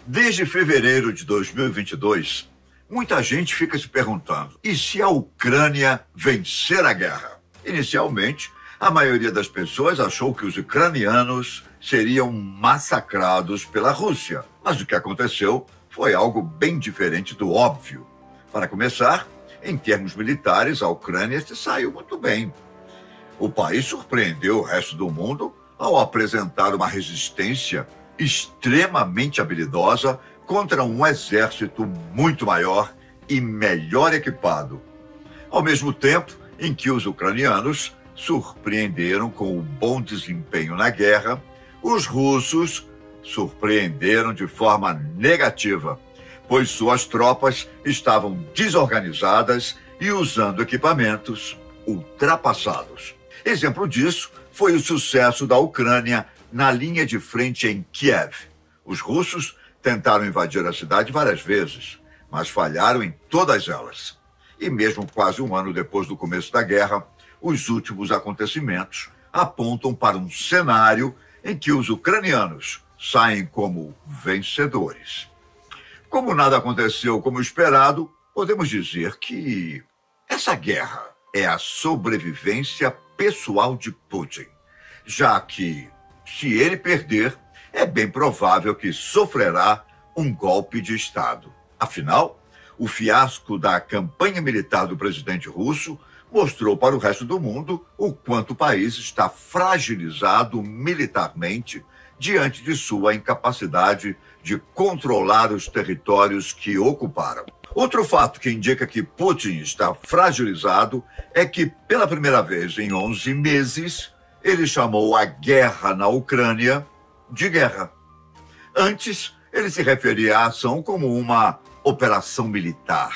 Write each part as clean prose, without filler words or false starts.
Desde fevereiro de 2022, muita gente fica se perguntando: e se a Ucrânia vencer a guerra? Inicialmente, a maioria das pessoas achou que os ucranianos seriam massacrados pela Rússia. Mas o que aconteceu foi algo bem diferente do óbvio. Para começar, em termos militares, a Ucrânia se saiu muito bem. O país surpreendeu o resto do mundo ao apresentar uma resistência extremamente habilidosa contra um exército muito maior e melhor equipado. Ao mesmo tempo em que os ucranianos surpreenderam com o bom desempenho na guerra, os russos surpreenderam de forma negativa, pois suas tropas estavam desorganizadas e usando equipamentos ultrapassados. Exemplo disso foi o sucesso da Ucrânia na linha de frente em Kiev. Os russos tentaram invadir a cidade várias vezes, mas falharam em todas elas. E mesmo quase um ano depois do começo da guerra, os últimos acontecimentos apontam para um cenário em que os ucranianos saem como vencedores. Como nada aconteceu como esperado, podemos dizer que essa guerra é a sobrevivência pessoal de Putin, já que, se ele perder, é bem provável que sofrerá um golpe de Estado. Afinal, o fiasco da campanha militar do presidente russo mostrou para o resto do mundo o quanto o país está fragilizado militarmente diante de sua incapacidade de controlar os territórios que ocuparam. Outro fato que indica que Putin está fragilizado é que, pela primeira vez em 11 meses, ele chamou a guerra na Ucrânia de guerra. Antes, ele se referia à ação como uma operação militar,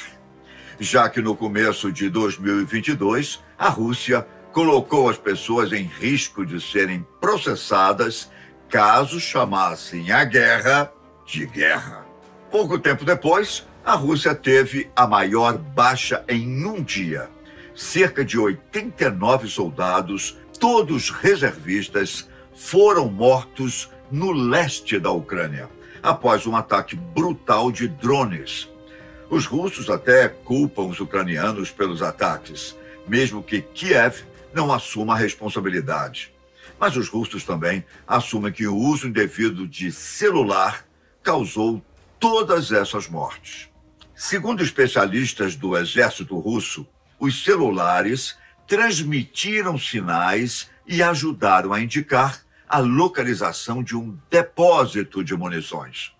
já que no começo de 2022, a Rússia colocou as pessoas em risco de serem processadas caso chamassem a guerra de guerra. Pouco tempo depois, a Rússia teve a maior baixa em um dia. Cerca de 89 soldados, todos reservistas, foram mortos no leste da Ucrânia, após um ataque brutal de drones. Os russos até culpam os ucranianos pelos ataques, mesmo que Kiev não assuma a responsabilidade. Mas os russos também assumem que o uso indevido de celular causou todas essas mortes. Segundo especialistas do exército russo, os celulares transmitiram sinais e ajudaram a indicar a localização de um depósito de munições.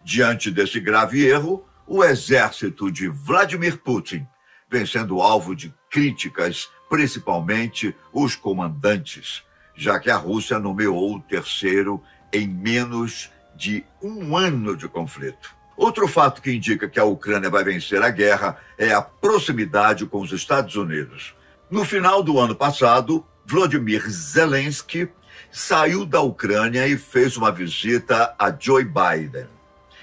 Diante desse grave erro, o exército de Vladimir Putin vem sendo alvo de críticas, principalmente os comandantes, já que a Rússia nomeou o terceiro em menos de um ano de conflito. Outro fato que indica que a Ucrânia vai vencer a guerra é a proximidade com os Estados Unidos. No final do ano passado, Volodymyr Zelensky saiu da Ucrânia e fez uma visita a Joe Biden.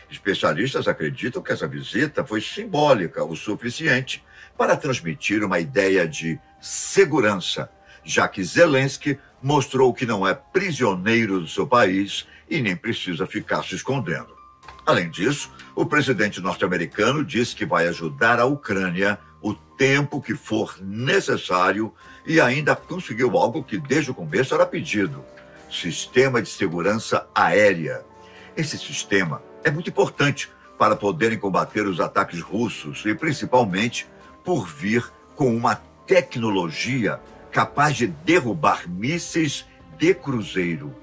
Especialistas acreditam que essa visita foi simbólica o suficiente para transmitir uma ideia de segurança, já que Zelensky mostrou que não é prisioneiro do seu país e nem precisa ficar se escondendo. Além disso, o presidente norte-americano disse que vai ajudar a Ucrânia o tempo que for necessário e ainda conseguiu algo que desde o começo era pedido: sistema de segurança aérea. Esse sistema é muito importante para poderem combater os ataques russos e principalmente por vir com uma tecnologia capaz de derrubar mísseis de cruzeiro,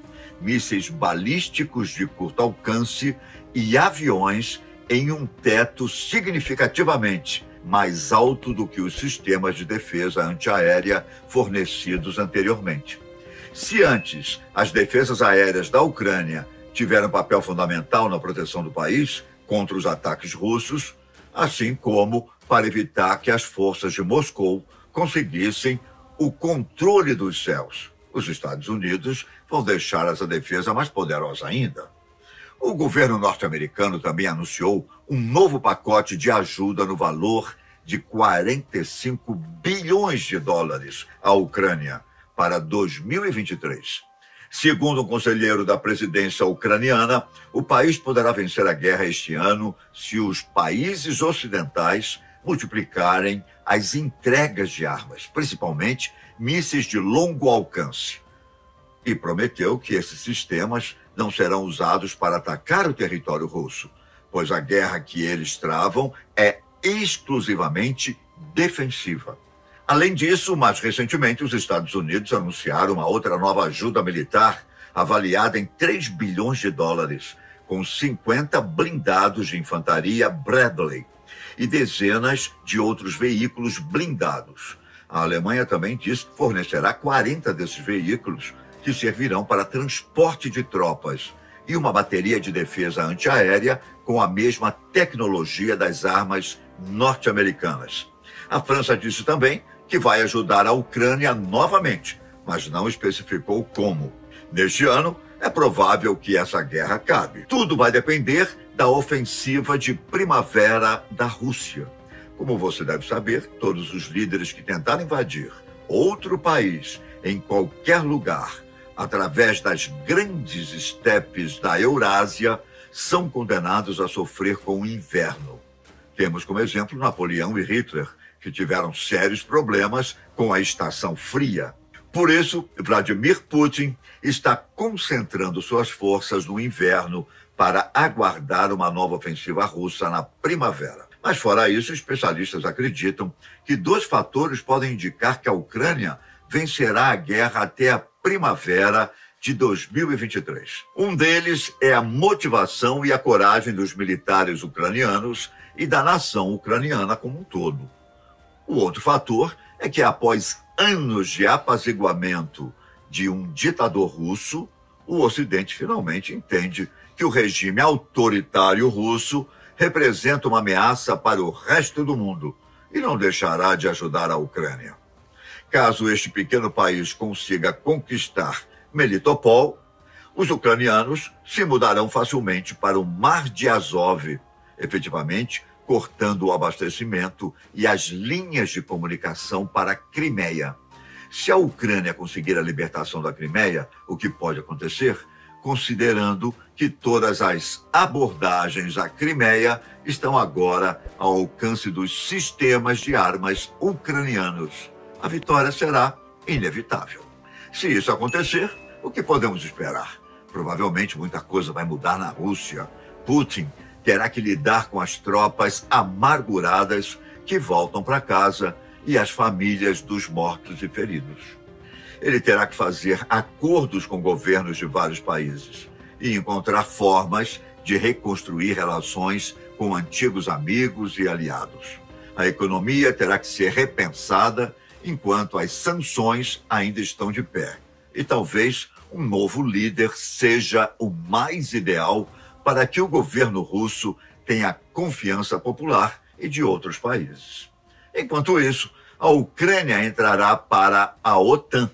mísseis balísticos de curto alcance e aviões em um teto significativamente mais alto do que os sistemas de defesa antiaérea fornecidos anteriormente. Se antes as defesas aéreas da Ucrânia tiveram papel fundamental na proteção do país contra os ataques russos, assim como para evitar que as forças de Moscou conseguissem o controle dos céus. Os Estados Unidos vão deixar essa defesa mais poderosa ainda. O governo norte-americano também anunciou um novo pacote de ajuda no valor de 45 bilhões de dólares à Ucrânia para 2023. Segundo um conselheiro da presidência ucraniana, o país poderá vencer a guerra este ano se os países ocidentais multiplicarem as entregas de armas, principalmente mísseis de longo alcance. E prometeu que esses sistemas não serão usados para atacar o território russo, pois a guerra que eles travam é exclusivamente defensiva. Além disso, mais recentemente, os Estados Unidos anunciaram uma outra nova ajuda militar avaliada em 3 bilhões de dólares, com 50 blindados de infantaria Bradley e dezenas de outros veículos blindados. A Alemanha também disse que fornecerá 40 desses veículos, que servirão para transporte de tropas, e uma bateria de defesa antiaérea com a mesma tecnologia das armas norte-americanas. A França disse também que vai ajudar a Ucrânia novamente, mas não especificou como. Neste ano, é provável que essa guerra acabe. Tudo vai depender da ofensiva de primavera da Rússia. Como você deve saber, todos os líderes que tentaram invadir outro país em qualquer lugar através das grandes estepes da Eurásia são condenados a sofrer com o inverno. Temos como exemplo Napoleão e Hitler, que tiveram sérios problemas com a estação fria. Por isso, Vladimir Putin está concentrando suas forças no inverno para aguardar uma nova ofensiva russa na primavera. Mas fora isso, especialistas acreditam que 2 fatores podem indicar que a Ucrânia vencerá a guerra até a primavera de 2023. Um deles é a motivação e a coragem dos militares ucranianos e da nação ucraniana como um todo. O outro fator é que, após anos de apaziguamento de um ditador russo, o Ocidente finalmente entende que o regime autoritário russo representa uma ameaça para o resto do mundo e não deixará de ajudar a Ucrânia. Caso este pequeno país consiga conquistar Melitopol, os ucranianos se mudarão facilmente para o Mar de Azov, efetivamente cortando o abastecimento e as linhas de comunicação para a Crimeia. Se a Ucrânia conseguir a libertação da Crimeia, o que pode acontecer, considerando que todas as abordagens à Crimeia estão agora ao alcance dos sistemas de armas ucranianos, a vitória será inevitável. Se isso acontecer, o que podemos esperar? Provavelmente muita coisa vai mudar na Rússia. Putin terá que lidar com as tropas amarguradas que voltam para casa e as famílias dos mortos e feridos. Ele terá que fazer acordos com governos de vários países e encontrar formas de reconstruir relações com antigos amigos e aliados. A economia terá que ser repensada enquanto as sanções ainda estão de pé. E talvez um novo líder seja o mais ideal para que o governo russo tenha confiança popular e de outros países. Enquanto isso, a Ucrânia entrará para a OTAN,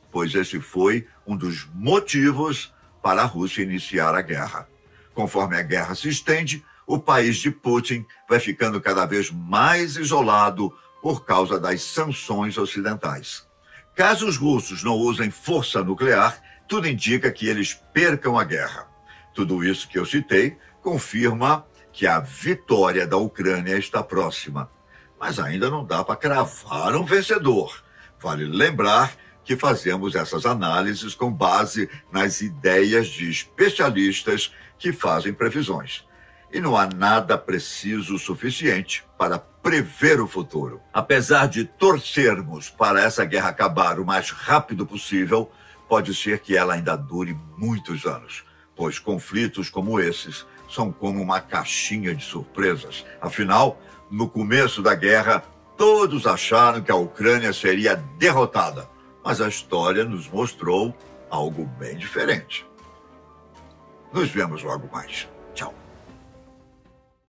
pois esse foi um dos motivos para a Rússia iniciar a guerra. Conforme a guerra se estende, o país de Putin vai ficando cada vez mais isolado por causa das sanções ocidentais. Caso os russos não usem força nuclear, tudo indica que eles percam a guerra. Tudo isso que eu citei confirma que a vitória da Ucrânia está próxima. Mas ainda não dá para cravar um vencedor. Vale lembrar que fazemos essas análises com base nas ideias de especialistas que fazem previsões. E não há nada preciso o suficiente para prever o futuro. Apesar de torcermos para essa guerra acabar o mais rápido possível, pode ser que ela ainda dure muitos anos, pois conflitos como esses são como uma caixinha de surpresas. Afinal, no começo da guerra, todos acharam que a Ucrânia seria derrotada, mas a história nos mostrou algo bem diferente. Nos vemos logo mais. Tchau.